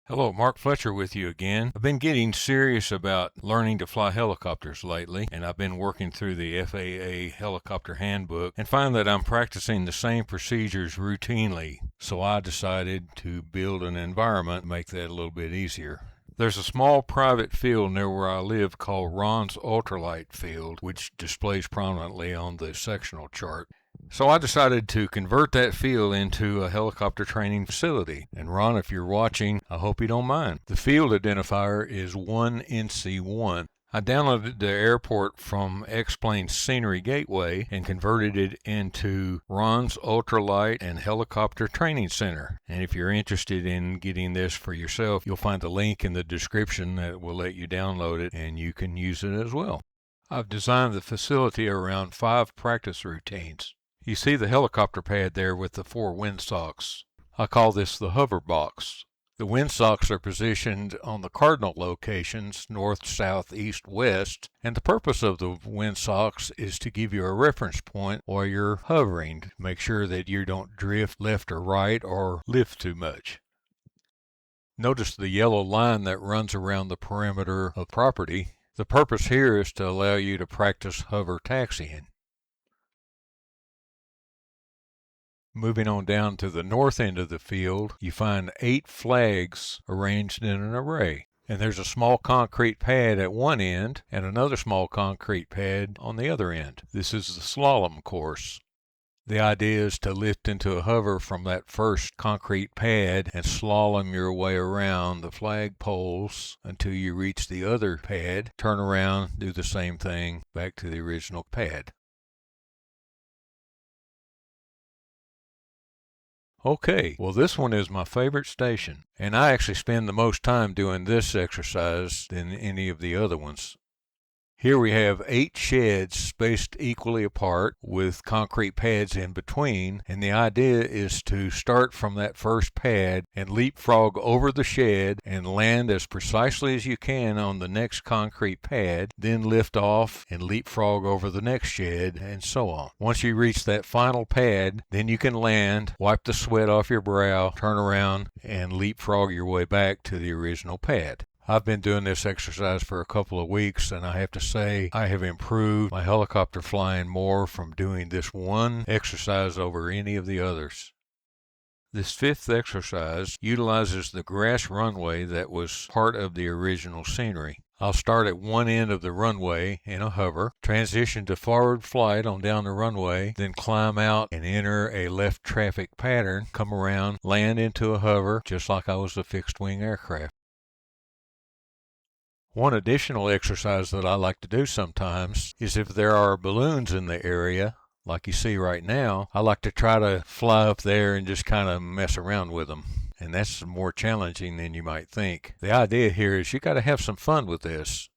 Hello, Mark Fletcher with you again. I've been getting serious about learning to fly helicopters lately, and I've been working through the FAA Helicopter Handbook and find that I'm practicing the same procedures routinely. So I decided to build an environment to make that a little bit easier. There's a small private field near where I live called Ron's Ultralight Field, which displays prominently on the sectional chart. So I decided to convert that field into a helicopter training facility. And Ron, if you're watching, I hope you don't mind. The field identifier is 1NC1. I downloaded the airport from X-Plane Scenery Gateway and converted it into Ron's Ultralight and Helicopter Training Center. And if you're interested in getting this for yourself, you'll find a link in the description that will let you download it and you can use it as well. I've designed the facility around 5 practice routines. You see the helicopter pad there with the 4 windsocks. I call this the hover box. The windsocks are positioned on the cardinal locations, north, south, east, west, and the purpose of the windsocks is to give you a reference point while you're hovering to make sure that you don't drift left or right or lift too much. Notice the yellow line that runs around the perimeter of property. The purpose here is to allow you to practice hover taxiing. Moving on down to the north end of the field, you find 8 flags arranged in an array. And there's a small concrete pad at one end and another small concrete pad on the other end. This is the Slalom Course. The idea is to lift into a hover from that first concrete pad and slalom your way around the flag poles until you reach the other pad, turn around, do the same thing back to the original pad. Okay, well this one is my favorite station, and I actually spend the most time doing this exercise than any of the other ones. Here we have 8 sheds spaced equally apart with concrete pads in between, and the idea is to start from that first pad and leapfrog over the shed and land as precisely as you can on the next concrete pad, then lift off and leapfrog over the next shed, and so on. Once you reach that final pad, then you can land, wipe the sweat off your brow, turn around, and leapfrog your way back to the original pad. I've been doing this exercise for a couple of weeks, and I have to say I have improved my helicopter flying more from doing this one exercise over any of the others. This 5th exercise utilizes the grass runway that was part of the original scenery. I'll start at one end of the runway in a hover, transition to forward flight on down the runway, then climb out and enter a left traffic pattern, come around, land into a hover, just like I was a fixed-wing aircraft. One additional exercise that I like to do sometimes is if there are balloons in the area, like you see right now, I like to try to fly up there and just kind of mess around with them. And that's more challenging than you might think. The idea here is you got to have some fun with this.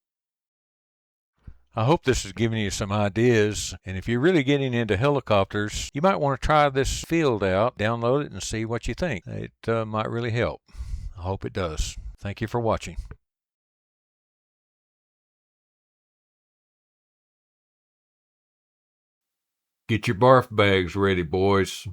I hope this has given you some ideas, and if you're really getting into helicopters, you might want to try this field out, download it, and see what you think. It might really help. I hope it does. Thank you for watching. Get your barf bags ready, boys.